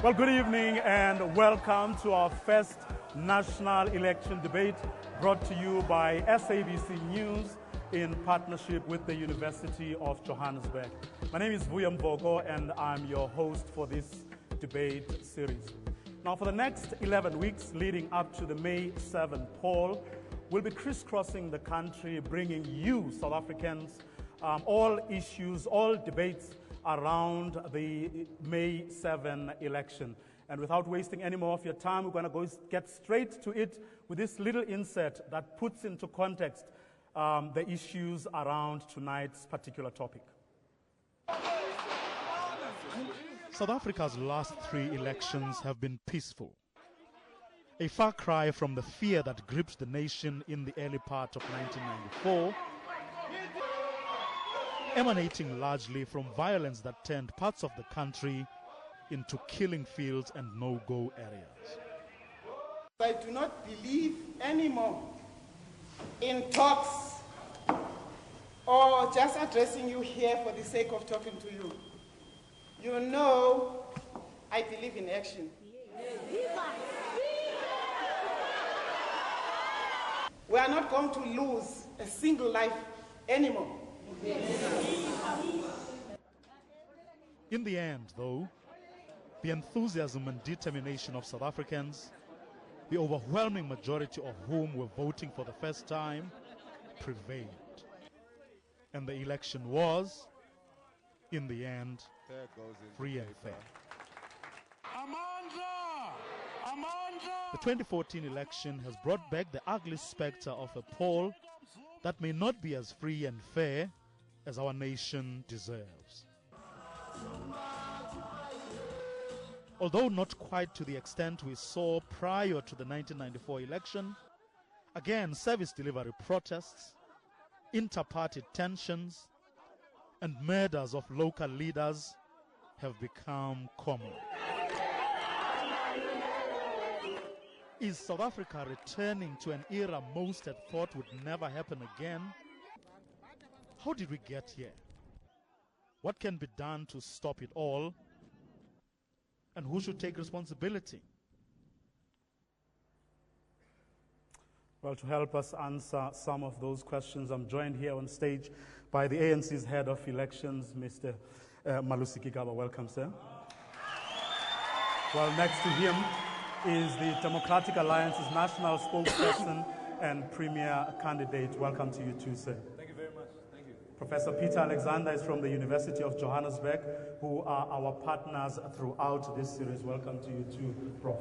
Well, good evening and welcome to our first national election debate brought to you by SABC News in partnership with the University of Johannesburg. My name is Vuyo Mvoko and I'm your host for this debate series. Now, for the next 11 weeks leading up to the May 7 poll, we'll be crisscrossing the country, bringing you, South Africans, all issues, all debates around the May 7 election. And without wasting any more of your time, we're going to get straight to it with this little insert that puts into context the issues around tonight's particular topic. South Africa's last 3 elections have been peaceful. A far cry from the fear that gripped the nation in the early part of 1994, emanating largely from violence that turned parts of the country into killing fields and no-go areas. I do not believe anymore in talks or just addressing you here for the sake of talking to you. You know I believe in action. We are not going to lose a single life anymore. In the end, though, the enthusiasm and determination of South Africans, the overwhelming majority of whom were voting for the first time, prevailed. And the election was, in the end, free and fair. The 2014 election has brought back the ugly spectre of a poll that may not be as free and fair as our nation deserves. Although not quite to the extent we saw prior to the 1994 election, again, service delivery protests, inter-party tensions, and murders of local leaders have become common. Is South Africa returning to an era most had thought would never happen again? How did we get here? What can be done to stop it all? And who should take responsibility? Well, to help us answer some of those questions, I'm joined here on stage by the ANC's head of elections, Mr. Malusi Gigaba. Welcome, sir. Well, next to him is the Democratic Alliance's national spokesperson and premier candidate. Welcome to you too, sir. Thank you very much. Thank you. Professor Peter Alexander is from the University of Johannesburg, who are our partners throughout this series. Welcome to you too, Prof.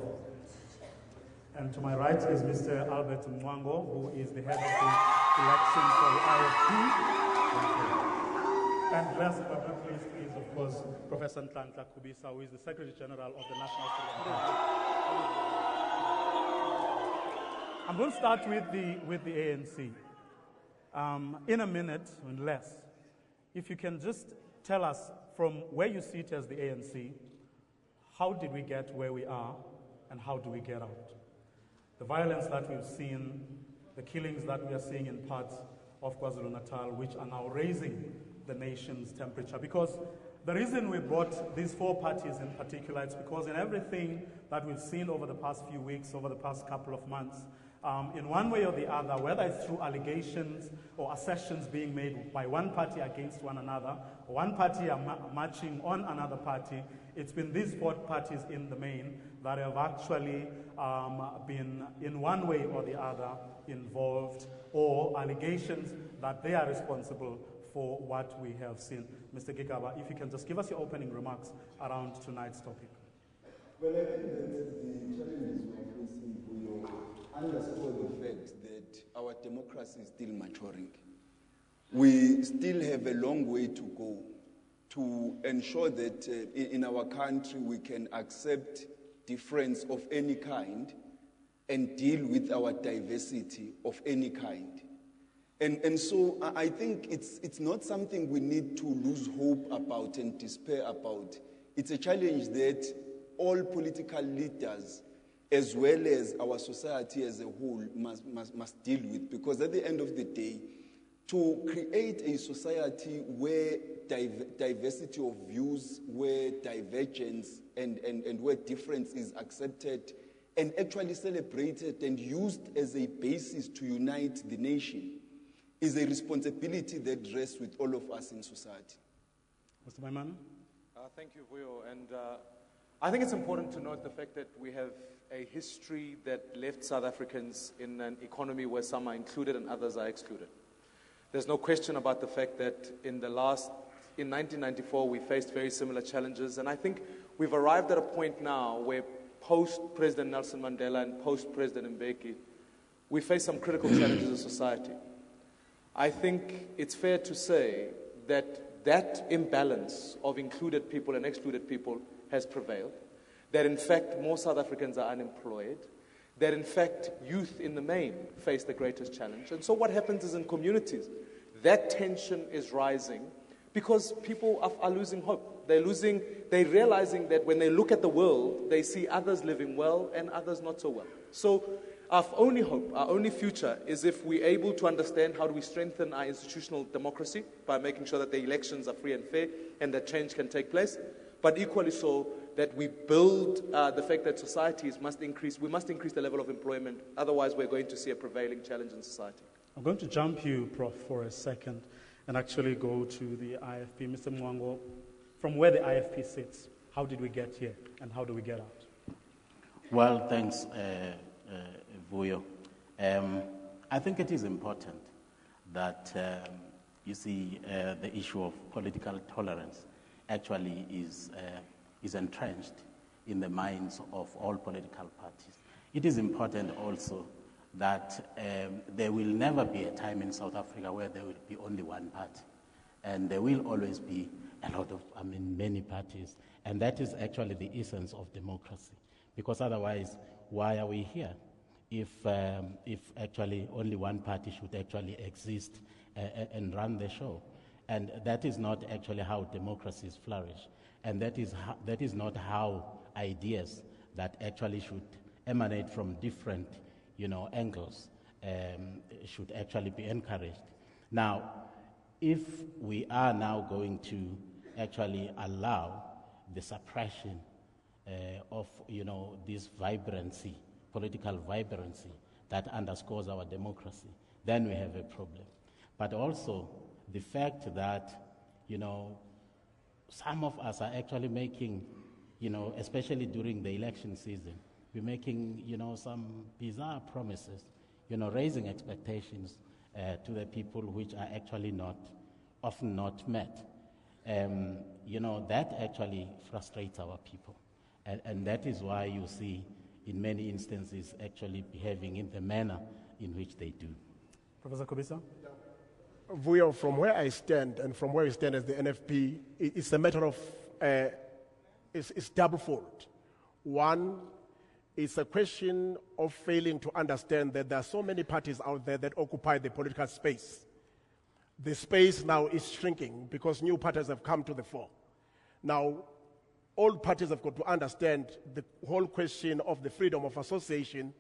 And to my right is Mr. Albert Mncwango, who is the head of the election for the IFP. And last but not least is, of course, Professor Nhlanhla Khubisa, who is the Secretary General of the National Student Party. I'm going to start with the ANC. In a minute, and less, if you can just tell us from where you sit as the ANC, how did we get where we are, and how do we get out? The violence that we've seen, the killings that we are seeing in parts of KwaZulu-Natal, which are now raising the nation's temperature. Because the reason we brought these 4 parties in particular, it's because in everything that we've seen over the past few weeks, over the past couple of months, in one way or the other, whether it's through allegations or assertions being made by one party against one another, or one party marching on another party, it's been these 4 parties in the main that have actually been in one way or the other involved, or allegations that they are responsible for what we have seen. Mr. Gigaba, if you can just give us your opening remarks around tonight's topic. Well, I think that the challenges we are facing will underscore the fact that our democracy is still maturing. We still have a long way to go to ensure that in our country we can accept difference of any kind and deal with our diversity of any kind. And so I think it's not something we need to lose hope about and despair about. It's a challenge that all political leaders, as well as our society as a whole, must deal with. Because at the end of the day, to create a society where diversity of views, where divergence and where difference is accepted and actually celebrated and used as a basis to unite the nation, is a responsibility that rests with all of us in society. Mr. Maimane? Thank you, Vuyo. And I think it's important to note the fact that we have a history that left South Africans in an economy where some are included and others are excluded. There's no question about the fact that in 1994, we faced very similar challenges. And I think we've arrived at a point now where post-President Nelson Mandela and post-President Mbeki, we face some critical challenges as a society. I think it's fair to say that that imbalance of included people and excluded people has prevailed, that in fact more South Africans are unemployed, that in fact youth in the main face the greatest challenge. And so what happens is in communities, that tension is rising because people are losing hope. They're realizing that when they look at the world, they see others living well and others not so well. So our only hope, our only future is if we're able to understand how do we strengthen our institutional democracy by making sure that the elections are free and fair and that change can take place, but equally so that we build the fact that societies must increase, we must increase the level of employment, otherwise we're going to see a prevailing challenge in society. I'm going to jump you, Prof, for a second and actually go to the IFP. Mr. Mncwango, from where the IFP sits, how did we get here and how do we get out? Well, thanks, Vuyo. I think it is important that, you see, the issue of political tolerance actually is entrenched in the minds of all political parties. It is important also that there will never be a time in South Africa where there will be only one party. And there will always be a lot of, many parties. And that is actually the essence of democracy. Because otherwise, why are we here? If actually only one party should actually exist and run the show. And that is not actually how democracies flourish. And that is not how ideas that actually should emanate from different, angles should actually be encouraged. Now, if we are now going to actually allow the suppression of, this vibrancy, political vibrancy that underscores our democracy, then we have a problem. But also the fact that, some of us are actually making, especially during the election season, we're making, some bizarre promises, raising expectations to the people which are actually often not met. That actually frustrates our people. And that is why you see, in many instances, actually behaving in the manner in which they do. Professor Khubisa? Vuyo, from where I stand and from where we stand as the NFP, it's a matter of, it's double-fold. One, it's a question of failing to understand that there are so many parties out there that occupy the political space. The space now is shrinking because new parties have come to the fore. Now, all parties have got to understand the whole question of the freedom of association,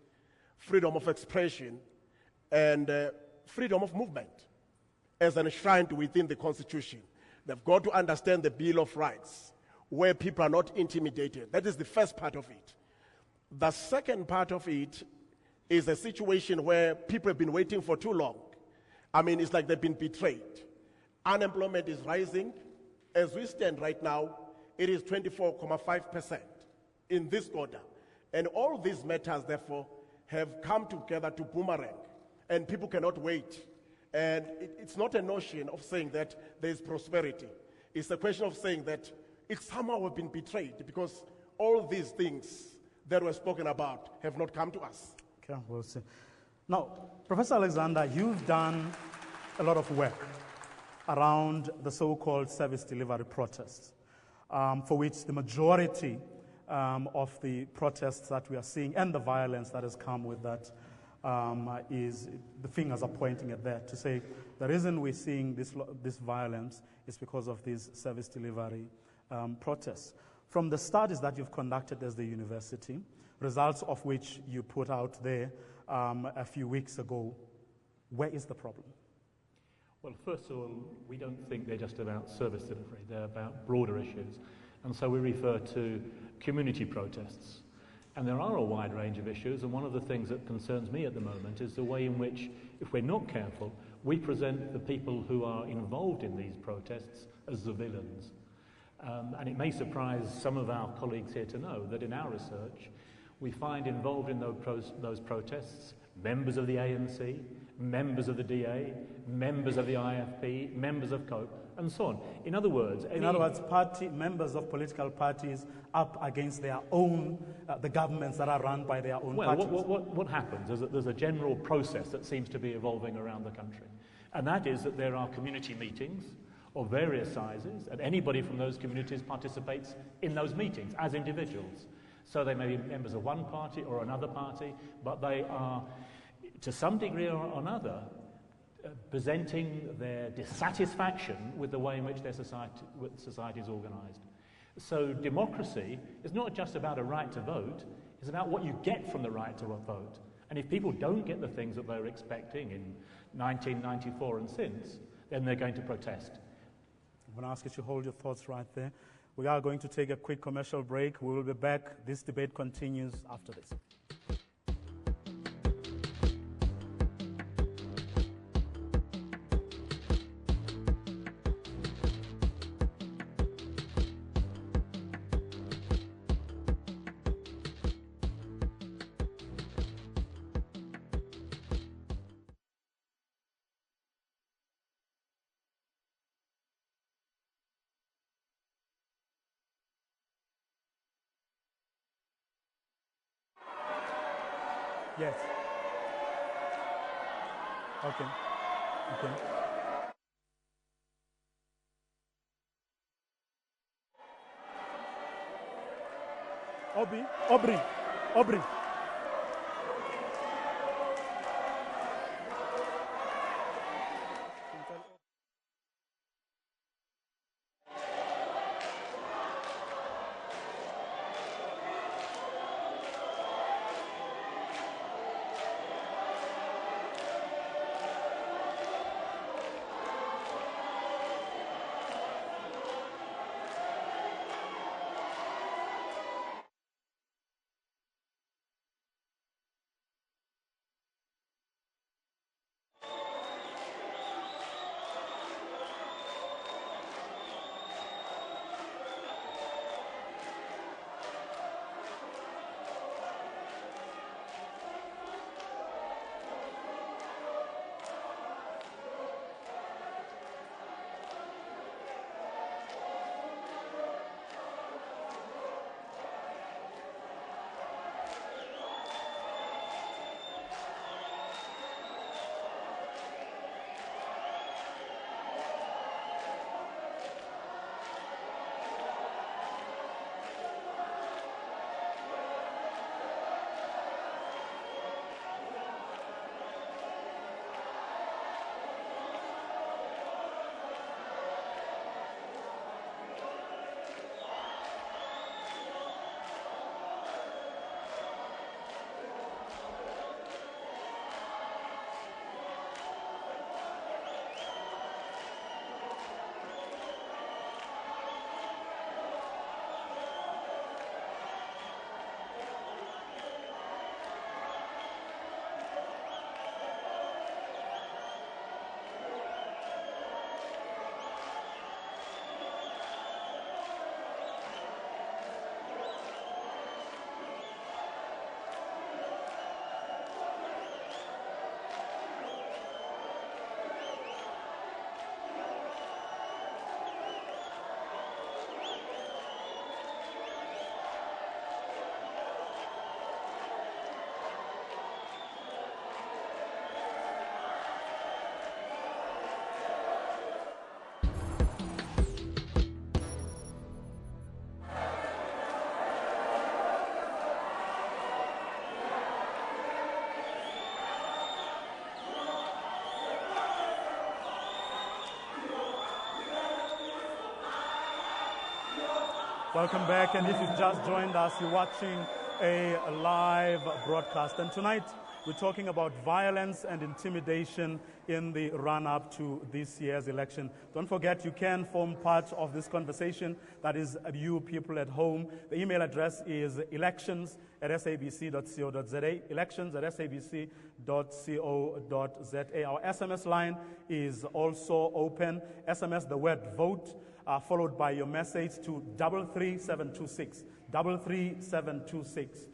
freedom of expression, and freedom of movement as enshrined within the Constitution. They've got to understand the Bill of Rights, where people are not intimidated. That is the first part of it. The second part of it is a situation where people have been waiting for too long. It's like they've been betrayed. Unemployment is rising. As we stand right now, it is 24.5% in this quarter. And all these matters, therefore, have come together to boomerang. And people cannot wait. And it's not a notion of saying that there's prosperity. It's a question of saying that it's somehow we've been betrayed because all these things that were spoken about have not come to us. Okay, we'll see. Now, Professor Alexander, you've done a lot of work around the so-called service delivery protests, for which the majority of the protests that we are seeing and the violence that has come with that is the fingers are pointing at that to say the reason we're seeing this violence is because of these service delivery protests. From the studies that you've conducted as the university, results of which you put out there a few weeks ago, where is the problem? Well, first of all, we don't think they're just about service delivery, they're about broader issues. And so we refer to community protests. And there are a wide range of issues, and one of the things that concerns me at the moment is the way in which, if we're not careful, we present the people who are involved in these protests as the villains. And it may surprise some of our colleagues here to know that in our research, we find involved in those protests members of the ANC, members of the DA, members of the IFP, members of COPE, and so on. In other words, members of political parties up against their own, the governments that are run by their own parties. What happens is that there's a general process that seems to be evolving around the country. And that is that there are community meetings of various sizes, and anybody from those communities participates in those meetings as individuals. So they may be members of one party or another party, but they are, to some degree or another, presenting their dissatisfaction with the way in which their society is organised. So democracy is not just about a right to vote, it's about what you get from the right to vote. And if people don't get the things that they were expecting in 1994 and since, then they're going to protest. I'm going to ask you to hold your thoughts right there. We are going to take a quick commercial break. We will be back. This debate continues after this. Yes. Okay. Okay. Aubrey. Welcome back, and if you've just joined us, you're watching a live broadcast. And tonight, We're talking about violence and intimidation in the run-up to this year's election. Don't forget, you can form part of this conversation. That is you people at home. The email address is elections@sabc.co.za, elections@sabc.co.za. Our SMS line is also open. SMS the word vote, followed by your message to 33726. 33726.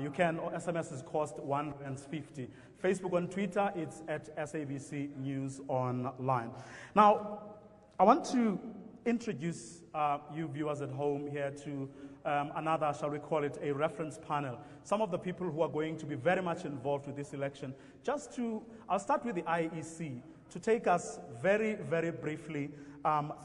You can, SMS is cost R1.50. Facebook and Twitter, it's at SABC News Online. Now, I want to introduce you viewers at home here to another, shall we call it, a reference panel. Some of the people who are going to be very much involved with this election. I'll start with the IEC to take us very, very briefly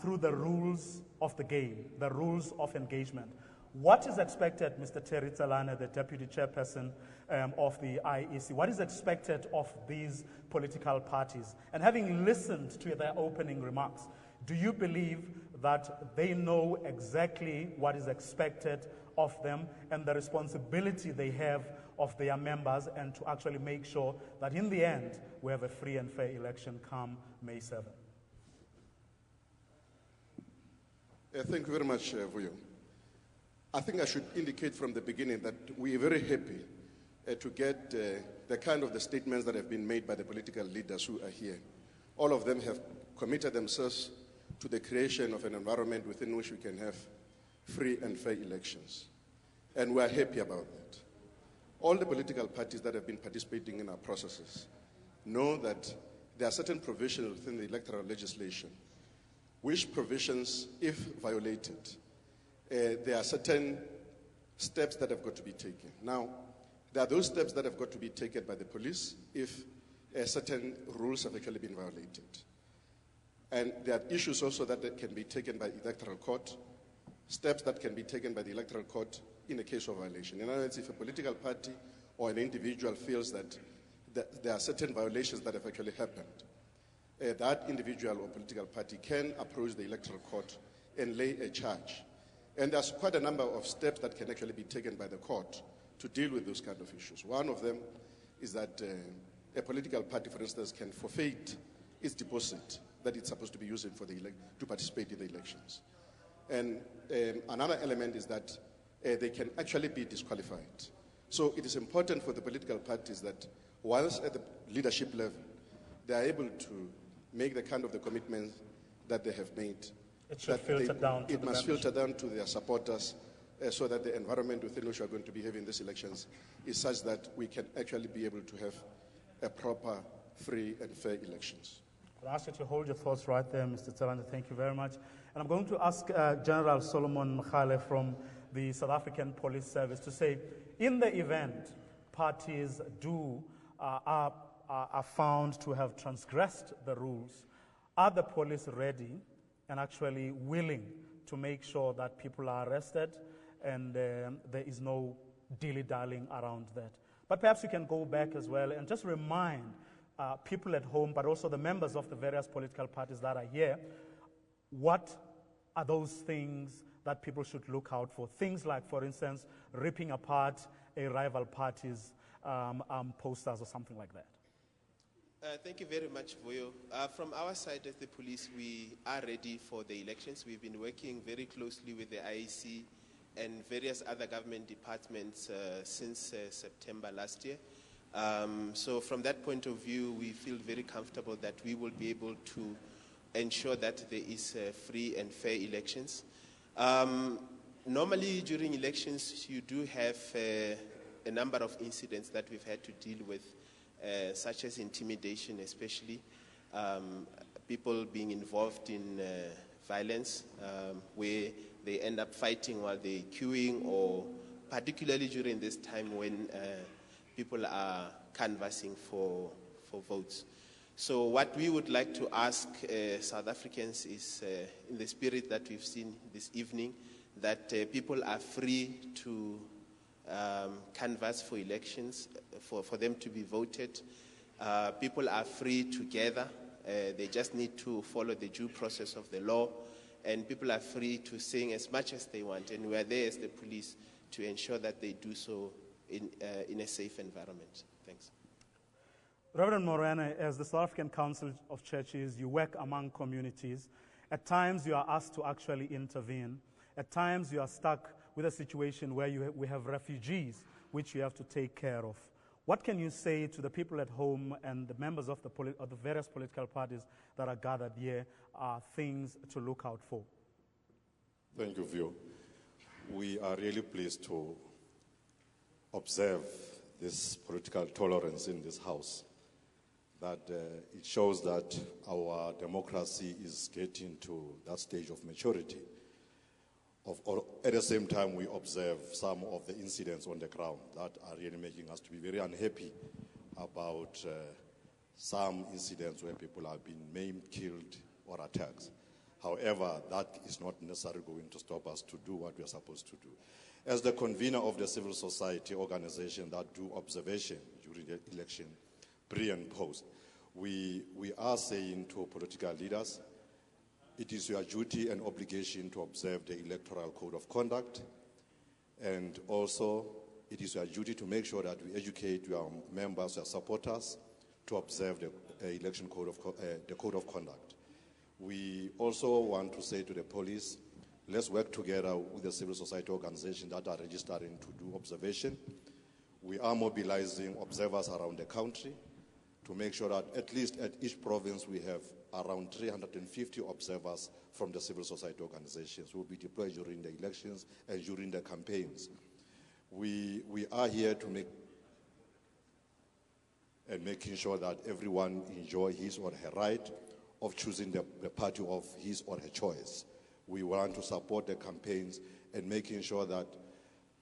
through the rules of the game, the rules of engagement. What is expected, Mr. Nhlanhla, the Deputy Chairperson of the IEC, what is expected of these political parties? And having listened to their opening remarks, do you believe that they know exactly what is expected of them and the responsibility they have of their members, and to actually make sure that in the end we have a free and fair election come May 7th? Thank you very much, Vuyo. I think I should indicate from the beginning that we are very happy to get the kind of the statements that have been made by the political leaders who are here. All of them have committed themselves to the creation of an environment within which we can have free and fair elections. And we are happy about that. All the political parties that have been participating in our processes know that there are certain provisions within the electoral legislation, which provisions, if violated, there are certain steps that have got to be taken. Now, there are those steps that have got to be taken by the police if certain rules have actually been violated. And there are issues also that can be taken by the electoral court, steps that can be taken by the electoral court in a case of violation. In other words, if a political party or an individual feels that there are certain violations that have actually happened, that individual or political party can approach the electoral court and lay a charge. And there's quite a number of steps that can actually be taken by the court to deal with those kind of issues. One of them is that a political party, for instance, can forfeit its deposit that it's supposed to be using for to participate in the elections. And another element is that they can actually be disqualified. So it is important for the political parties that whilst at the leadership level, they are able to make the kind of the commitments that they have made. It should filter down to it must filter down to their supporters so that the environment within which we are going to be having these elections is such that we can actually be able to have a proper, free and fair elections. I'll ask you to hold your thoughts right there, Mr. Nhlanhla. Thank you very much. And I'm going to ask General Solomon Mkhale from the South African Police Service to say, in the event parties are found to have transgressed the rules, are the police ready and actually willing to make sure that people are arrested and there is no dilly-dallying around that? But perhaps you can go back as well and just remind people at home, but also the members of the various political parties that are here, what are those things that people should look out for? Things like, for instance, ripping apart a rival party's posters or something like that. Thank you very much, Vuyo. From our side as the police, we are ready for the elections. We've been working very closely with the IEC and various other government departments since September last year. So from that point of view, we feel very comfortable that we will be able to ensure that there is free and fair elections. Normally during elections, you do have a number of incidents that we've had to deal with, such as intimidation, especially people being involved in violence, where they end up fighting while they're queuing, or particularly during this time when people are canvassing for votes. So what we would like to ask South Africans is, in the spirit that we've seen this evening, that people are free to canvass for elections, for them to be voted. People are free to gather. They just need to follow the due process of the law. And people are free to sing as much as they want. And we are there as the police to ensure that they do so in a safe environment. Thanks. Reverend Morena, as the South African Council of Churches, you work among communities. At times, you are asked to actually intervene. At times, you are stuck with a situation where we have refugees, which you have to take care of. What can you say to the people at home and the members of the various political parties that are gathered here are things to look out for? Thank you, Vuyo. We are really pleased to observe this political tolerance in this House, that it shows that our democracy is getting to that stage of maturity. At the same time, we observe some of the incidents on the ground that are really making us to be very unhappy about some incidents where people have been maimed, killed, or attacked. However, that is not necessarily going to stop us to do what we are supposed to do. As the convener of the civil society organization that do observation during the election, pre and post, we are saying to political leaders, it is your duty and obligation to observe the Electoral Code of Conduct, and also it is your duty to make sure that we educate your members, your supporters, to observe the election code of the Code of Conduct. We also want to say to the police, let's work together with the civil society organizations that are registering to do observation. We are mobilizing observers around the country to make sure that at least at each province we have around 350 observers from the civil society organizations who will be deployed during the elections and during the campaigns. We are here to making sure that everyone enjoy his or her right of choosing the party of his or her choice. We want to support the campaigns and making sure that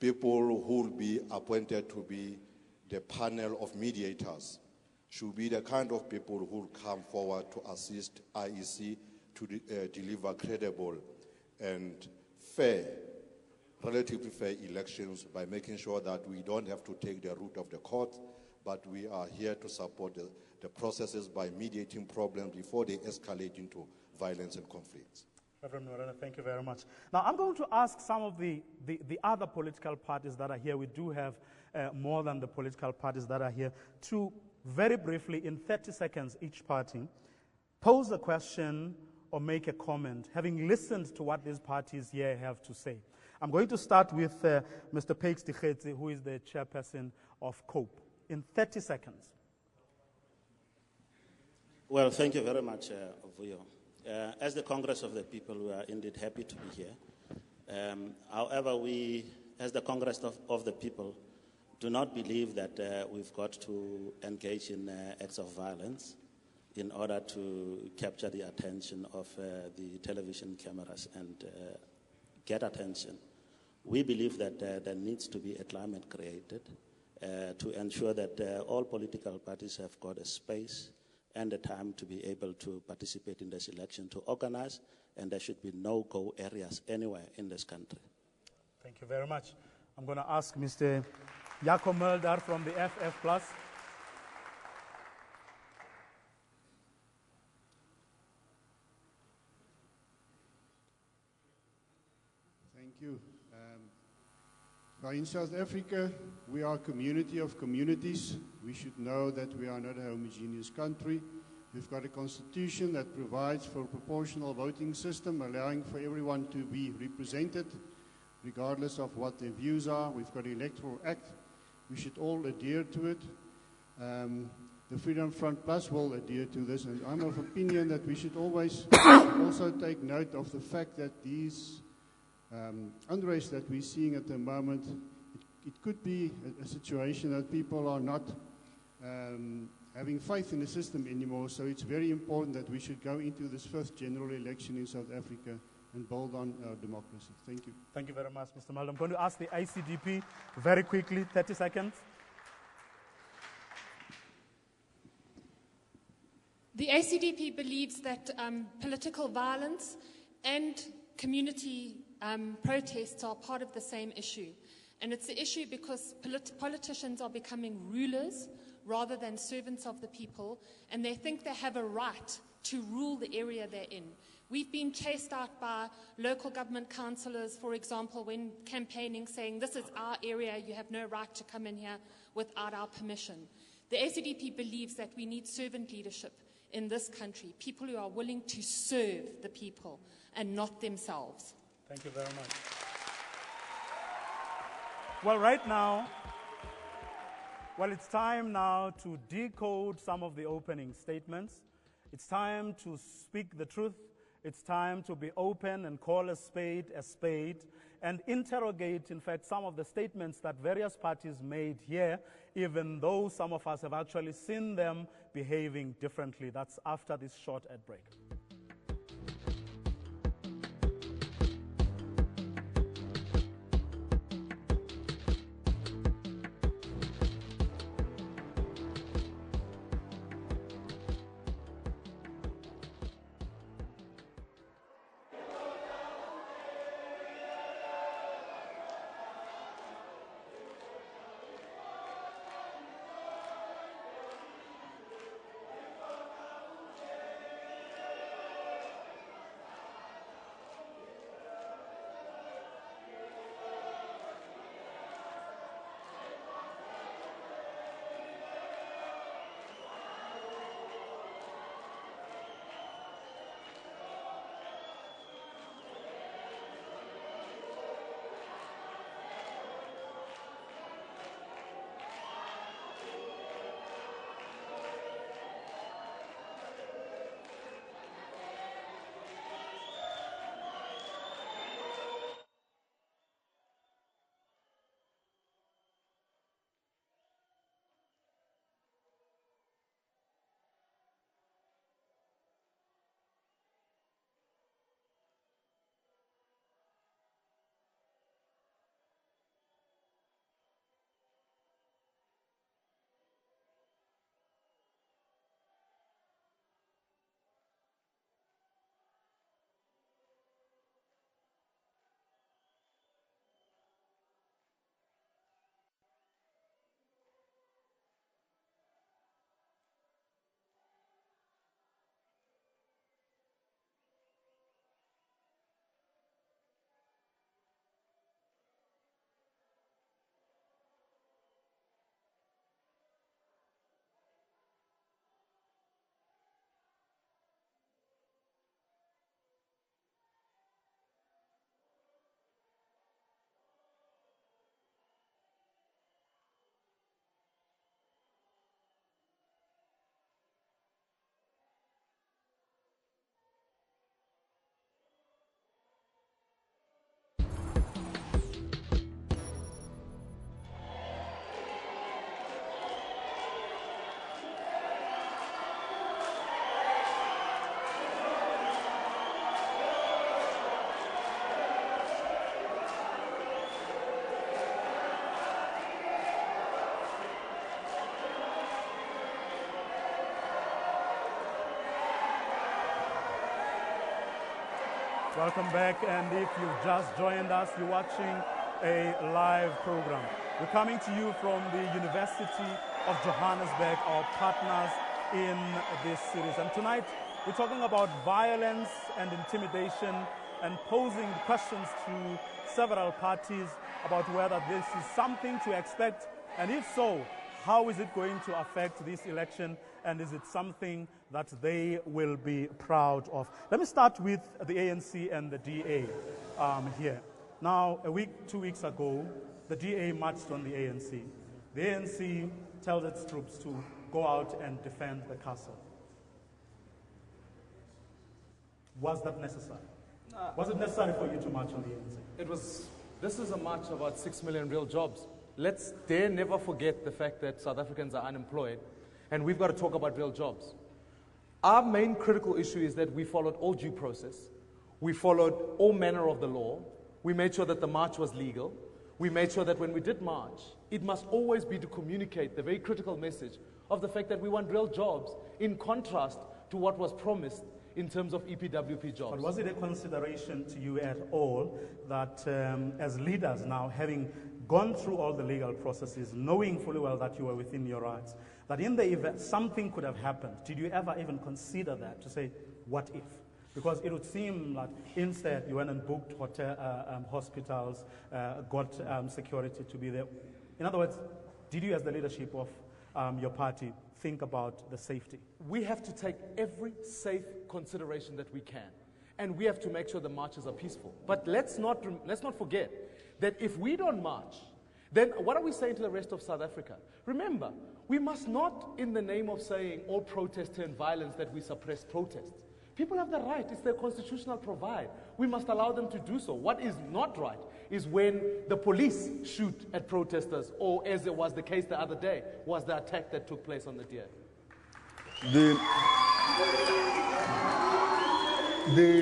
people who will be appointed to be the panel of mediators should be the kind of people who will come forward to assist IEC to deliver credible and fair, relatively fair elections by making sure that we don't have to take the route of the court, but we are here to support the processes by mediating problems before they escalate into violence and conflicts. Reverend Morena, thank you very much. Now, I'm going to ask some of the other political parties that are here. We do have more than the political parties that are here to very briefly, in 30 seconds each party, pose a question or make a comment, having listened to what these parties here have to say. I'm going to start with Mr. Pakes Dikgetsi, who is the chairperson of COPE, in 30 seconds. Well, thank you very much, Vuyo. As the Congress of the People, we are indeed happy to be here. However, we, as the Congress of the People, do not believe that we've got to engage in acts of violence in order to capture the attention of the television cameras and get attention. We believe that there needs to be a climate created to ensure that all political parties have got a space and the time to be able to participate in this election, to organize, and there should be no-go areas anywhere in this country. Thank you very much. I'm going to ask Mr. Jaco Mulder from the FF+. Thank you. Well, in South Africa, we are a community of communities. We should know that we are not a homogeneous country. We've got a constitution that provides for a proportional voting system, allowing for everyone to be represented, regardless of what their views are. We've got an Electoral Act. We should all adhere to it. The Freedom Front Plus will adhere to this, and I'm of opinion that we should always also take note of the fact that these unrest that we're seeing at the moment, it could be a situation that people are not having faith in the system anymore. So it's very important that we should go into this first general election in South Africa and build on our democracy. Thank you. Thank you very much, Mr. Mulder. I'm going to ask the ICDP very quickly, 30 seconds. The ACDP believes that political violence and community protests are part of the same issue. And it's the issue because politicians are becoming rulers rather than servants of the people, and they think they have a right to rule the area they're in. We've been chased out by local government councillors, for example, when campaigning, saying, this is our area, you have no right to come in here without our permission. The SADP believes that we need servant leadership in this country, people who are willing to serve the people and not themselves. Thank you very much. Well, right now, it's time now to decode some of the opening statements. It's time to speak the truth. It's time to be open and call a spade, and interrogate, in fact, some of the statements that various parties made here, even though some of us have actually seen them behaving differently. That's after this short ad break. Welcome back, and if you've just joined us, you're watching a live program. We're coming to you from the University of Johannesburg, our partners in this series. And tonight, we're talking about violence and intimidation and posing questions to several parties about whether this is something to expect, and if so, how is it going to affect this election, and is it something that they will be proud of? Let me start with the ANC and the DA here. Now, 2 weeks ago, the DA marched on the ANC. The ANC tells its troops to go out and defend the castle. Was that necessary? Was it necessary for you to march on the ANC? This is a march about 6 million real jobs. Let's dare never forget the fact that South Africans are unemployed, and we've got to talk about real jobs. Our main critical issue is that we followed all due process. We followed all manner of the law. We made sure that the march was legal. We made sure that when we did march, it must always be to communicate the very critical message of the fact that we want real jobs, in contrast to what was promised in terms of EPWP jobs. But was it a consideration to you at all that as leaders now, having gone through all the legal processes, knowing fully well that you were within your rights, that in the event something could have happened, did you ever even consider that, to say, what if? Because it would seem that instead you went and booked hospitals, got security to be there. In other words, did you as the leadership of your party think about the safety? We have to take every safe consideration that we can. And we have to make sure the marches are peaceful. But let's not forget that if we don't march, then what are we saying to the rest of South Africa? Remember, we must not, in the name of saying all protests turn violence, that we suppress protests. People have the right, it's their constitutional provide. We must allow them to do so. What is not right is when the police shoot at protesters, or as it was the case the other day, was the attack that took place on the DA.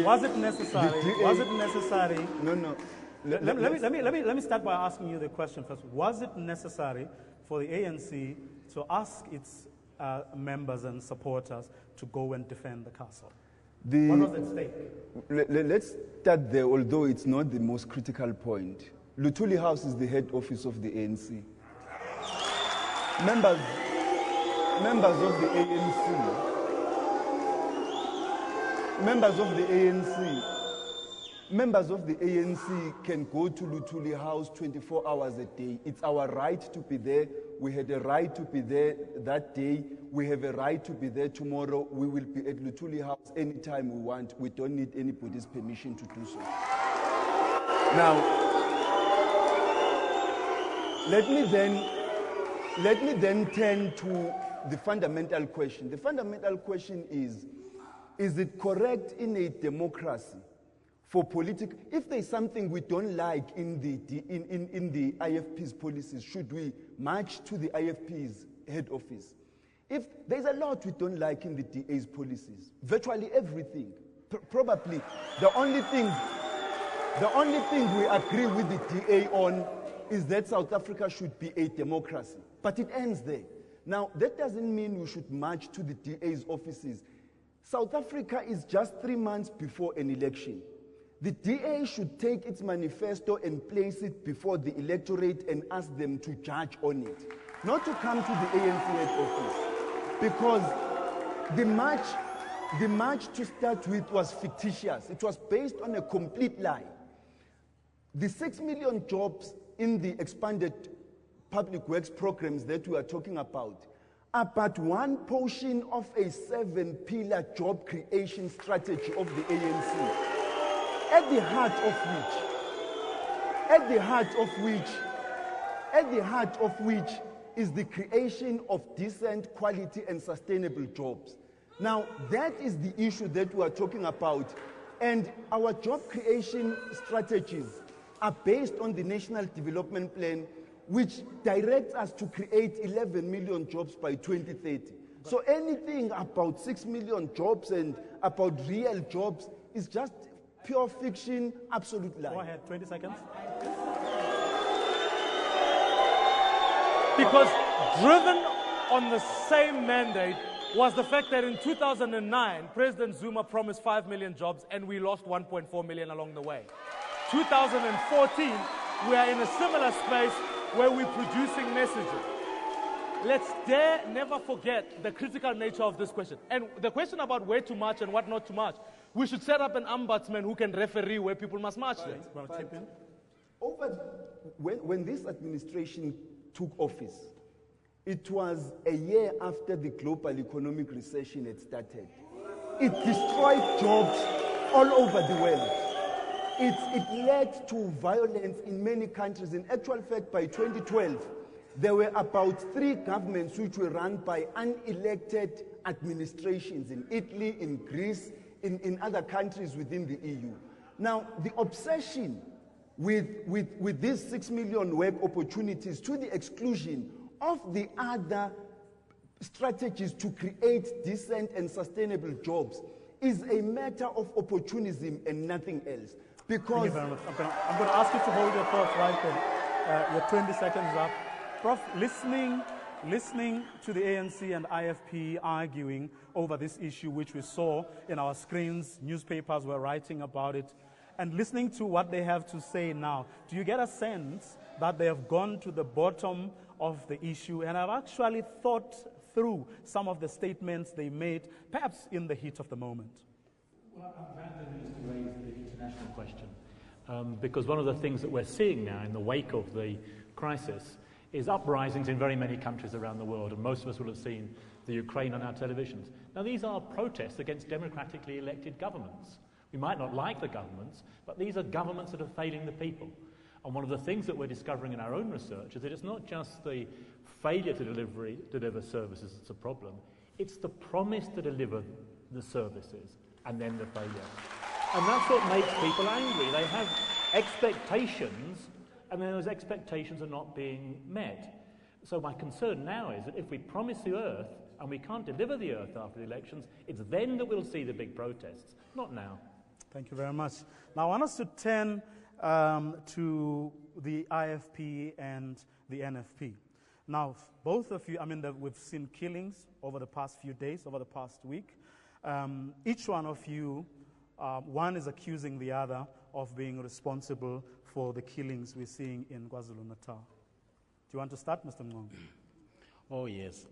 Was it necessary? Was it necessary? No. Let me start by asking you the question first. Was it necessary for the ANC to ask its members and supporters to go and defend the castle? What was at stake? Let's start there, although it's not the most critical point. Luthuli House is the head office of the ANC. Members of the ANC. Members of the ANC can go to Luthuli House 24 hours a day. It's our right to be there. We had a right to be there that day. We have a right to be there tomorrow. We will be at Luthuli House anytime we want. We don't need anybody's permission to do so. Now, let me then turn to the fundamental question. The fundamental question is it correct in a democracy for political, if there's something we don't like in the IFP's policies, should we march to the IFP's head office? If there's a lot we don't like in the DA's policies, virtually everything, probably the only thing we agree with the DA on is that South Africa should be a democracy. But it ends there. Now, that doesn't mean we should march to the DA's offices. South Africa is just 3 months before an election. The DA should take its manifesto and place it before the electorate and ask them to judge on it, not to come to the ANC head office. Because the march to start with was fictitious. It was based on a complete lie. The 6 million jobs in the expanded public works programs that we are talking about are but one portion of a 7-pillar job creation strategy of the ANC. At the heart of which is the creation of decent, quality, and sustainable jobs. Now, that is the issue that we are talking about. And our job creation strategies are based on the National Development Plan, which directs us to create 11 million jobs by 2030. So anything about 6 million jobs and about real jobs is just pure fiction, absolute lie. Go ahead, 20 seconds. Because driven on the same mandate was the fact that in 2009, President Zuma promised 5 million jobs and we lost 1.4 million along the way. 2014, we are in a similar space where we're producing messages. Let's dare never forget the critical nature of this question. And the question about where to march and what not to march, we should set up an ombudsman who can referee where people must march. When this administration took office, it was a year after the global economic recession had started. It destroyed jobs all over the world. It led to violence in many countries. In actual fact, by 2012, there were about 3 governments which were run by unelected administrations in Italy, in Greece, in other countries within the EU. Now, the obsession with these 6 million work opportunities to the exclusion of the other strategies to create decent and sustainable jobs is a matter of opportunism and nothing else. Because thank you very much. I'm going to ask you to hold your thoughts right there. Your 20 seconds up. Prof, listening to the ANC and IFP arguing over this issue, which we saw in our screens, newspapers were writing about it, and listening to what they have to say now, do you get a sense that they have gone to the bottom of the issue and have actually thought through some of the statements they made, perhaps in the heat of the moment? Well, I'm glad the Minister raised the international question, because one of the things that we're seeing now in the wake of the crisis is uprisings in very many countries around the world, and most of us will have seen the Ukraine on our televisions. Now, these are protests against democratically elected governments. We might not like the governments, but these are governments that are failing the people. And one of the things that we're discovering in our own research is that it's not just the failure to deliver services that's a problem, it's the promise to deliver the services and then the failure. And that's what makes people angry. They have expectations, and then those expectations are not being met. So my concern now is that if we promise the earth and we can't deliver the earth after the elections, it's then that we'll see the big protests, not now. Thank you very much. Now I want us to turn to the IFP and the NFP. Now, both of you, we've seen killings over the past few days, over the past week. Each one of you, one is accusing the other of being responsible for the killings we're seeing in KwaZulu-Natal. Do you want to start, Mr. Mncwango? Oh, yes.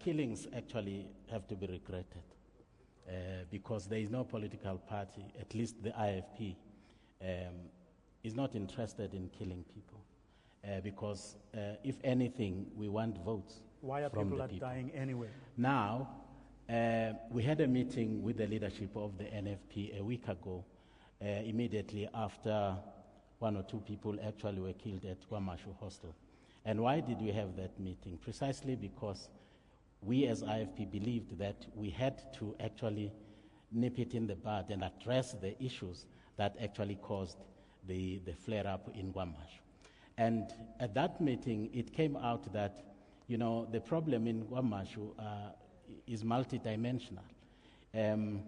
Killings actually have to be regretted because there is no political party, at least the IFP, is not interested in killing people. Because if anything, we want votes. Why are people dying anyway? Now, we had a meeting with the leadership of the NFP a week ago, immediately after one or two people actually were killed at KwaMashu Hostel. And why did we have that meeting? Precisely because we as IFP believed that we had to actually nip it in the bud and address the issues that actually caused the flare-up in KwaMashu. And at that meeting, it came out that, the problem in KwaMashu is multidimensional. There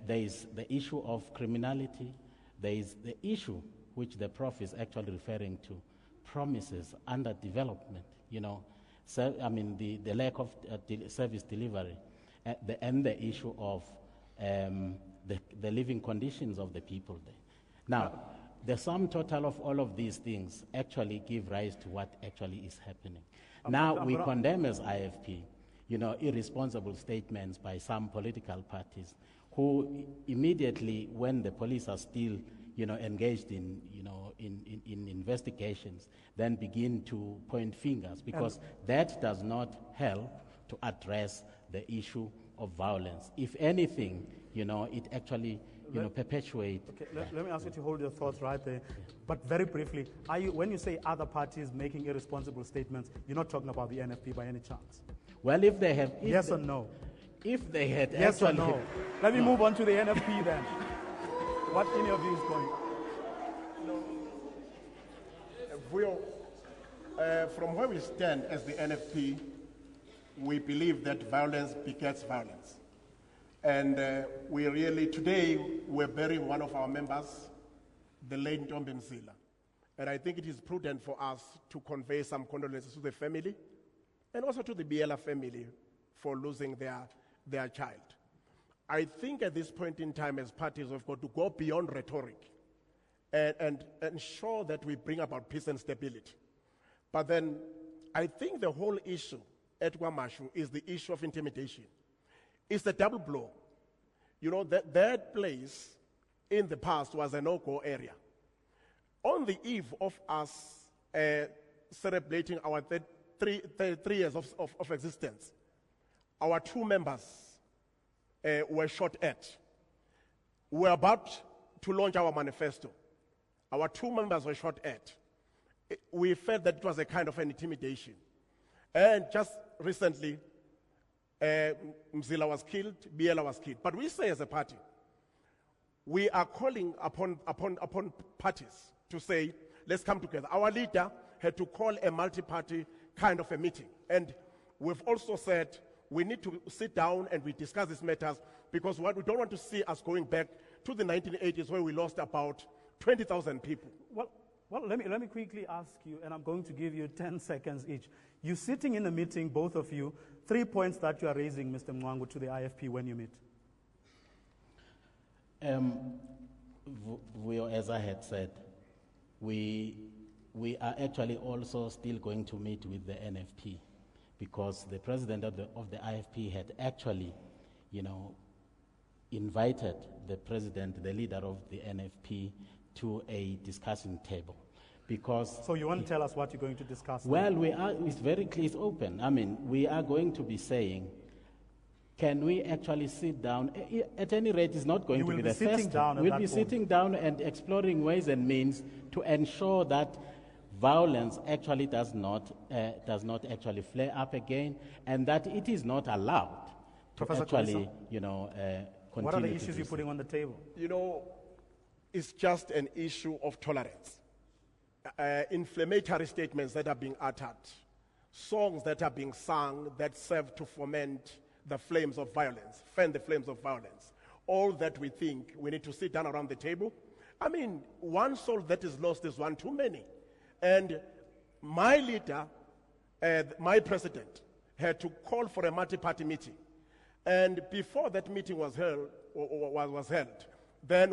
is the issue of criminality. There is the issue, which the Prof is actually referring to, promises under development, So, the lack of service delivery, and the issue of the living conditions of the people there. Now, the sum total of all of these things actually give rise to what actually is happening. Now, we condemn as IFP, irresponsible statements by some political parties who immediately, when the police are still, engaged in investigations, then begin to point fingers, because that does not help to address the issue of violence. If anything, it actually perpetuate. Okay, let me ask you to hold your thoughts right there. But very briefly, when you say other parties making irresponsible statements, you're not talking about the NFP by any chance? Well, if they have... Yes or no? If they had yes actually... or no? Let me move on to the NFP then. What in your view is going? From where we stand as the NFP, we believe that violence begets violence. And we really, today, we're burying one of our members, the late Mncwango. And I think it is prudent for us to convey some condolences to the family and also to the Biela family for losing their child. I think at this point in time, as parties, we've got to go beyond rhetoric and ensure that we bring about peace and stability. But then I think the whole issue at KwaMashu is the issue of intimidation. It's the double blow. That place in the past was a no-go area. On the eve of us celebrating our 3 years of existence, our 2 members were shot at. We were about to launch our manifesto. Our 2 members were shot at. We felt that it was a kind of an intimidation. And just recently, Mzila was killed, Biela was killed. But we say as a party, we are calling upon parties to say, let's come together. Our leader had to call a multi-party kind of a meeting. And we've also said we need to sit down and we discuss these matters, because what we don't want to see us going back to the 1980s where we lost about 20,000 people. Well, let me quickly ask you, and I'm going to give you 10 seconds each. You're sitting in a meeting, both of you, 3 points that you are raising, Mr. Mncwango, to the IFP when you meet. As I had said, we are actually also still going to meet with the NFP, because the president of the IFP had actually, invited the president, the leader of the NFP, to a discussing table. because... So you won't tell us what you're going to discuss? Well, it's very clear, it's open. I mean, we are going to be saying, can we actually sit down? At any rate, it's not going to be the first time. We'll be sitting down and exploring ways and means to ensure that violence actually does not actually flare up again, and that it is not allowed to Professor actually, Khubisa, continue. What are the issues you're putting on the table? It's just an issue of tolerance. Inflammatory statements that are being uttered, songs that are being sung that serve to foment the flames of violence, fan the flames of violence. All that we think we need to sit down around the table. I mean, one soul that is lost is one too many. And my leader, my president, had to call for a multi-party meeting. And before that meeting was held, then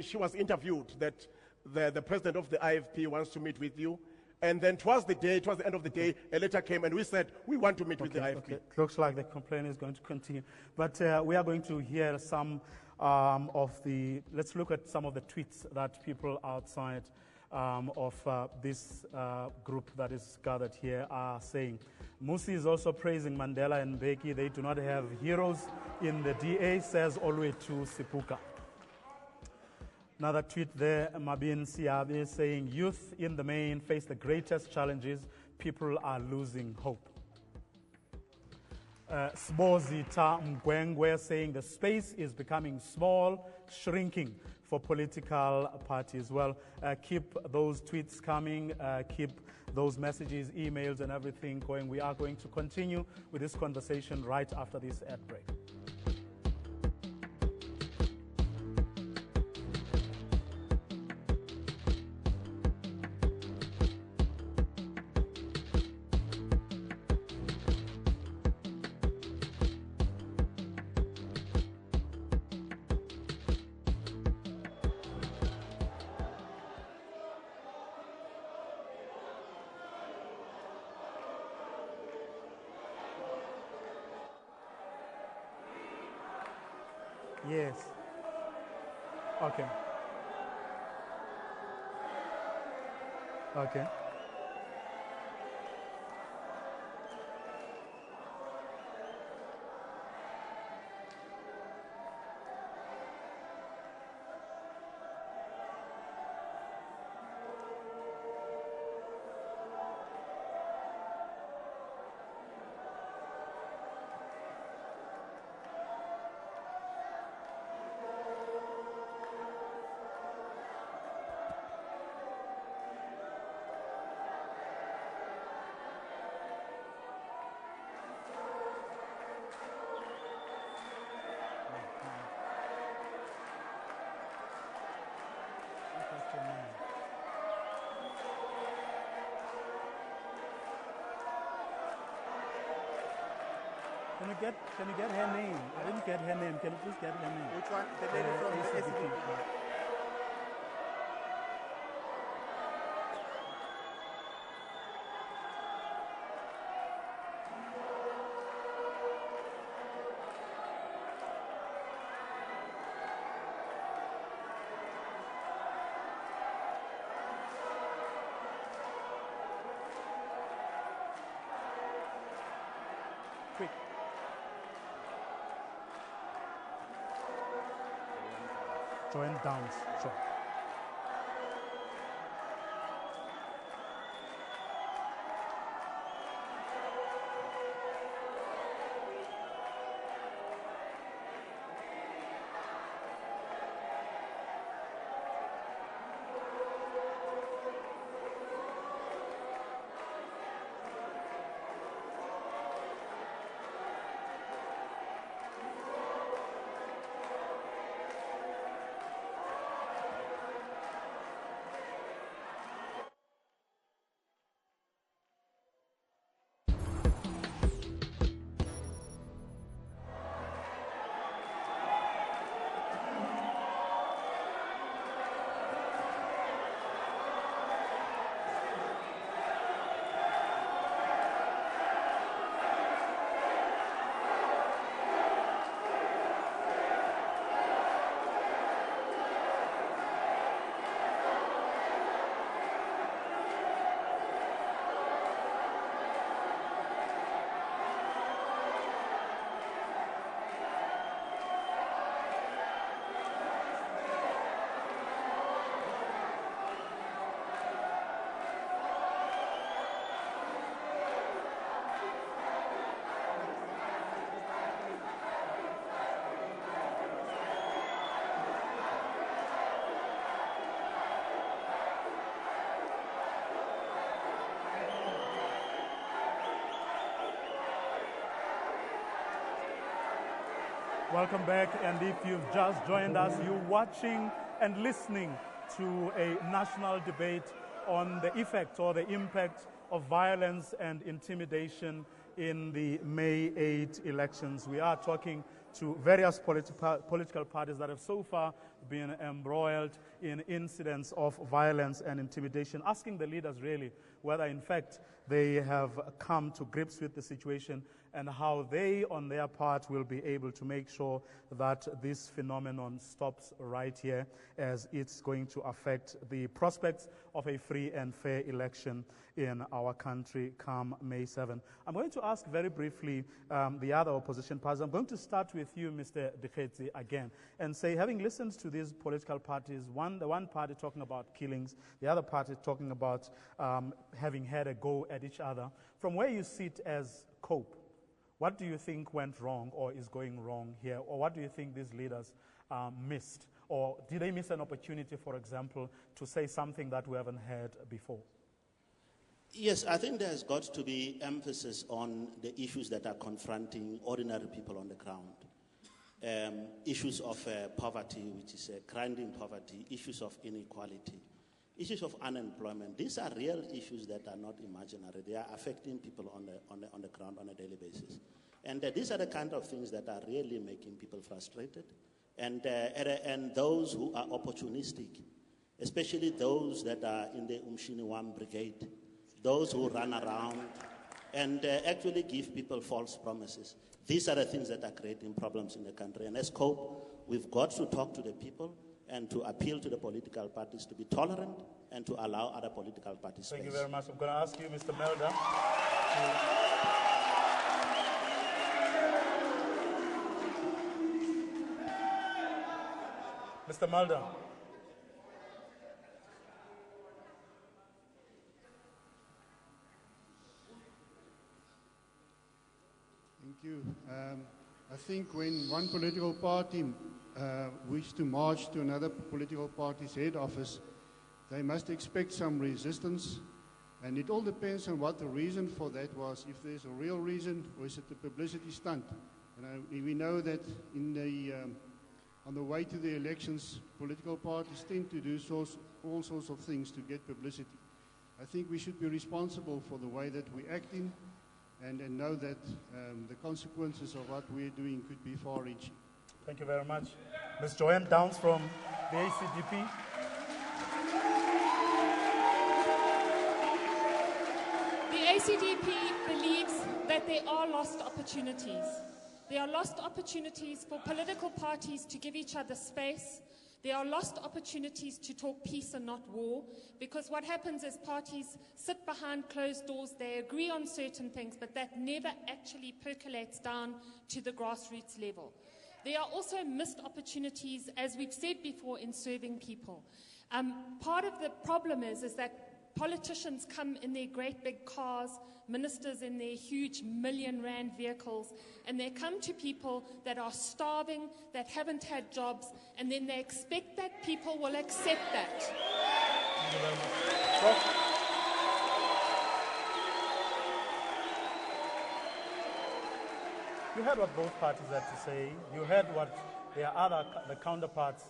she was interviewed that the president of the IFP wants to meet with you. And then towards the end of the day, a letter came and we said, we want to meet with the IFP. Okay. Looks like the complaint is going to continue. But we are going to hear some let's look at some of the tweets that people outside of this group that is gathered here are saying. Mmusi is also praising Mandela and Mbeki. They do not have heroes in the DA, says Olwetu Sipuka. Another tweet there, Mabin Siabe saying, youth in the main face the greatest challenges. People are losing hope. Sbozita Mncwango saying the space is becoming small, shrinking for political parties. Well, keep those tweets coming, keep those messages, emails, and everything going. We are going to continue with this conversation right after this ad break. Yes. Okay. Okay. Can you get her name? I didn't get her name. Can you please get her name? Which one? The lady from the SABC. Quick. Join dance. Sure. Welcome back, and if you've just joined us, you're watching and listening to a national debate on the effect or the impact of violence and intimidation in the May 8 elections. We are talking to various political parties that have so far been embroiled in incidents of violence and intimidation, asking the leaders really whether in fact they have come to grips with the situation and how they, on their part, will be able to make sure that this phenomenon stops right here, as it's going to affect the prospects of a free and fair election in our country come May 7. I'm going to ask very briefly the other opposition parties. I'm going to start with you, Mr. Dikgetsi, again, and say, having listened to these political parties, the one party talking about killings, the other party talking about having had a go at each other, from where you sit as COPE, what do you think went wrong or is going wrong here? Or what do you think these leaders missed? Or did they miss an opportunity, for example, to say something that we haven't heard before? Yes, I think there's got to be emphasis on the issues that are confronting ordinary people on the ground. Issues of poverty, which is grinding poverty, issues of inequality, issues of unemployment. These are real issues that are not imaginary. They are affecting people on the ground on a daily basis. And these are the kind of things that are really making people frustrated. And those who are opportunistic, especially those that are in the Umshini 1 brigade, those who run around and actually give people false promises. These are the things that are creating problems in the country. And as COPE, we've got to talk to the people and to appeal to the political parties to be tolerant and to allow other political parties space. Thank you very much. I'm going to ask you, Mr. Melda. Mr. Melda. Thank you. I think when one political party wish to march to another political party's head office, they must expect some resistance, and it all depends on what the reason for that was. If there's a real reason, or is it a publicity stunt? And we know that on the way to the elections, political parties tend to do all sorts of things to get publicity. I think we should be responsible for the way that we act in, and know that the consequences of what we're doing could be far-reaching. Thank you very much. Ms. Joanne Downs from the ACDP. The ACDP believes that there are lost opportunities. There are lost opportunities for political parties to give each other space. There are lost opportunities to talk peace and not war, because what happens is parties sit behind closed doors, they agree on certain things, but that never actually percolates down to the grassroots level. There are also missed opportunities, as we've said before, in serving people. Part of the problem is that politicians come in their great big cars, ministers in their huge million-rand vehicles, and they come to people that are starving, that haven't had jobs, and then they expect that people will accept that. Thank you very much. Prof? You heard what both parties had to say. You heard what their counterparts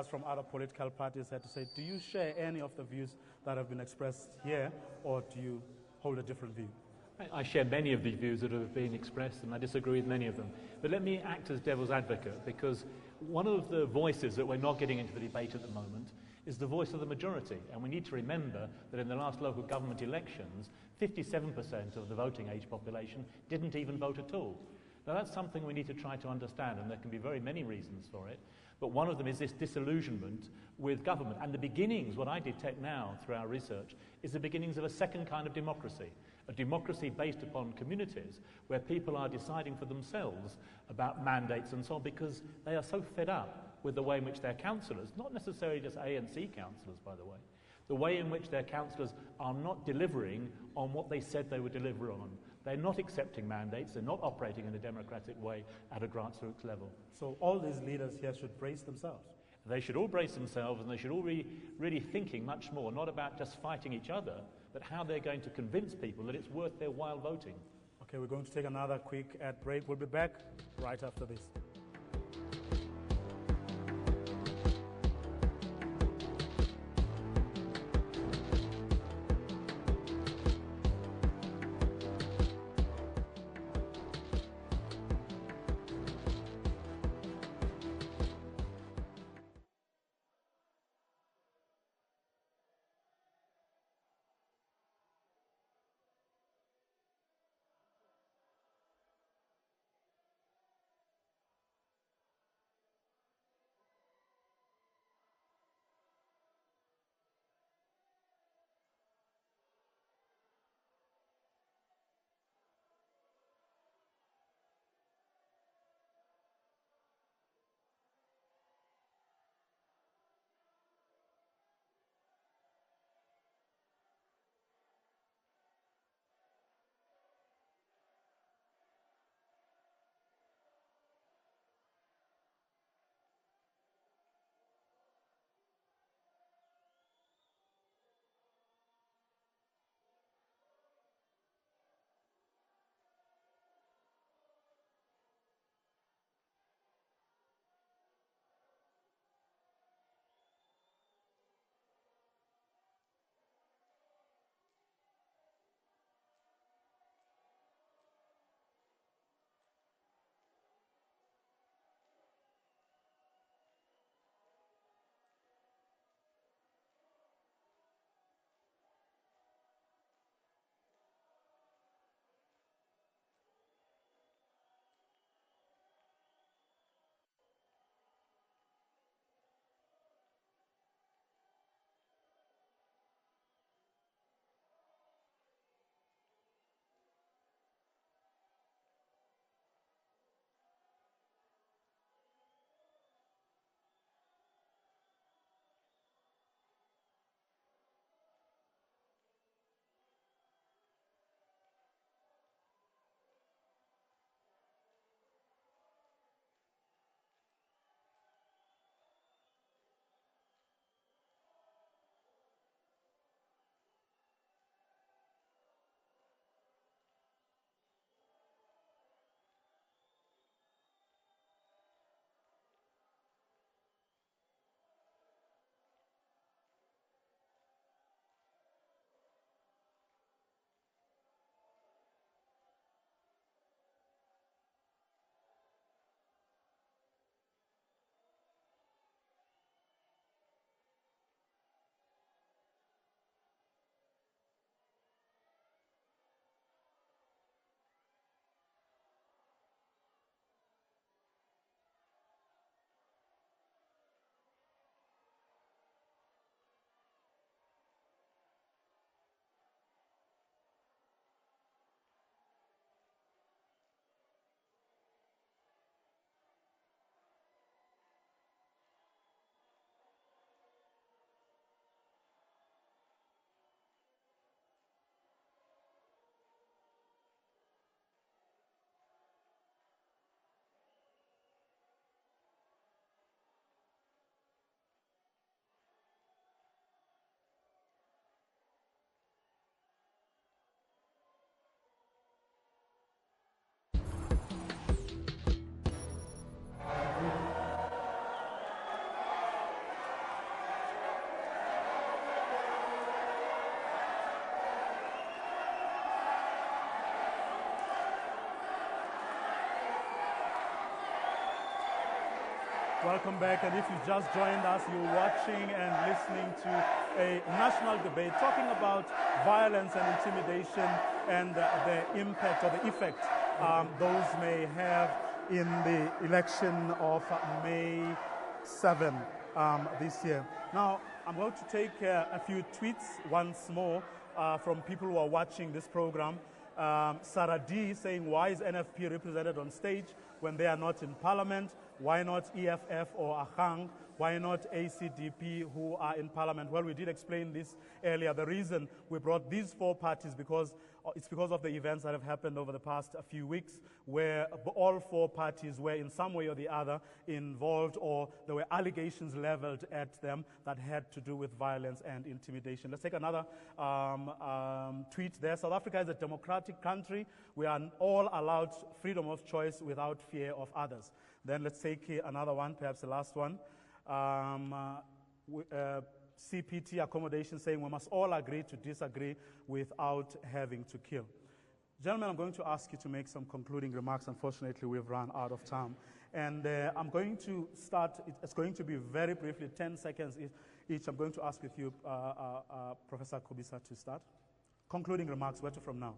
from other political parties had to say. Do you share any of the views that have been expressed here, or do you hold a different view? I share many of the views that have been expressed, and I disagree with many of them. But let me act as devil's advocate, because one of the voices that we're not getting into the debate at the moment is the voice of the majority. And we need to remember that in the last local government elections, 57% of the voting age population didn't even vote at all. Now that's something we need to try to understand, and there can be very many reasons for it. But one of them is this disillusionment with government. And the beginnings, what I detect now through our research, is the beginnings of a second kind of democracy. A democracy based upon communities where people are deciding for themselves about mandates and so on, because they are so fed up with the way in which their councillors, not necessarily just ANC councillors, by the way, the way in which their councillors are not delivering on what they said they would deliver on. They're not accepting mandates, they're not operating in a democratic way at a grassroots level. So all these leaders here should brace themselves. They should all brace themselves, and they should all be really thinking much more, not about just fighting each other, but how they're going to convince people that it's worth their while voting. Okay, we're going to take another quick ad break. We'll be back right after this. Welcome back, and if you just joined us, you're watching and listening to a national debate talking about violence and intimidation and the impact or the effect those may have in the election of May 7 this year. Now, I'm going to take a few tweets once more from people who are watching this program. Sarah D saying, why is NFP represented on stage when they are not in parliament? Why not EFF or Ahang? Why not ACDP who are in parliament? Well, we did explain this earlier. The reason we brought these four parties it's because of the events that have happened over the past few weeks, where all four parties were in some way or the other involved, or there were allegations leveled at them that had to do with violence and intimidation. Let's take another tweet there. South Africa is a democratic country. We are all allowed freedom of choice without fear of others. Then let's take another one, perhaps the last one. CPT accommodation saying we must all agree to disagree without having to kill. Gentlemen, I'm going to ask you to make some concluding remarks. Unfortunately, we've run out of time. And I'm going to start, it's going to be very briefly, 10 seconds each. I'm going to ask with you, Professor Khubisa, to start. Concluding remarks, where to from now?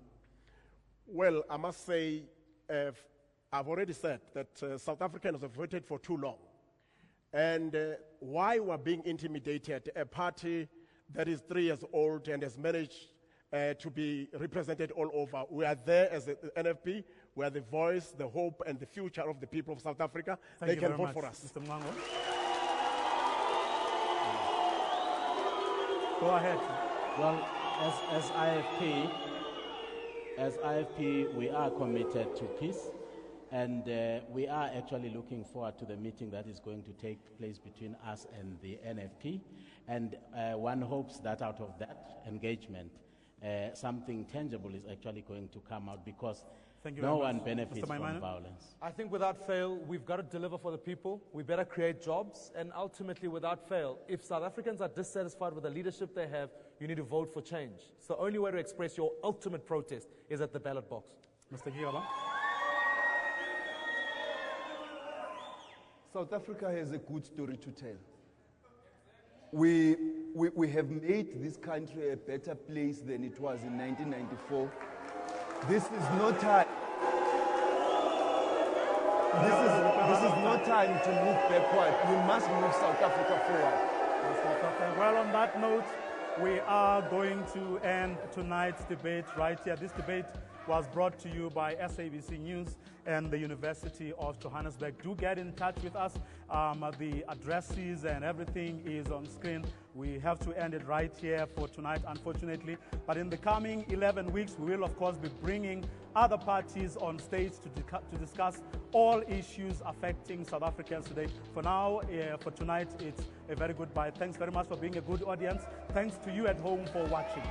Well, I must say, I've already said that South Africans have voted for too long. And why we're being intimidated, a party that is 3 years old and has managed to be represented all over. We are there as the NFP. We are the voice, the hope, and the future of the people of South Africa. They can vote for us. Mr. Mncwango. Go ahead. Well, as IFP, we are committed to peace. And we are actually looking forward to the meeting that is going to take place between us and the NFP. And one hopes that out of that engagement, something tangible is actually going to come out, because no one benefits from violence. I think without fail, we've got to deliver for the people. We better create jobs. And ultimately, without fail, if South Africans are dissatisfied with the leadership they have, you need to vote for change. It's the only way to express your ultimate protest is at the ballot box. Mr. Gigaba. South Africa has a good story to tell. We have made this country a better place than it was in 1994. This is no time. This is no time to move backward. We must move South Africa forward. Well, on that note, we are going to end tonight's debate right here. This debate was brought to you by SABC News and the University of Johannesburg. Do get in touch with us. The addresses and everything is on screen. We have to end it right here for tonight, unfortunately. But in the coming 11 weeks, we will, of course, be bringing other parties on stage to discuss all issues affecting South Africans today. For now, for tonight, it's a very good bye. Thanks very much for being a good audience. Thanks to you at home for watching.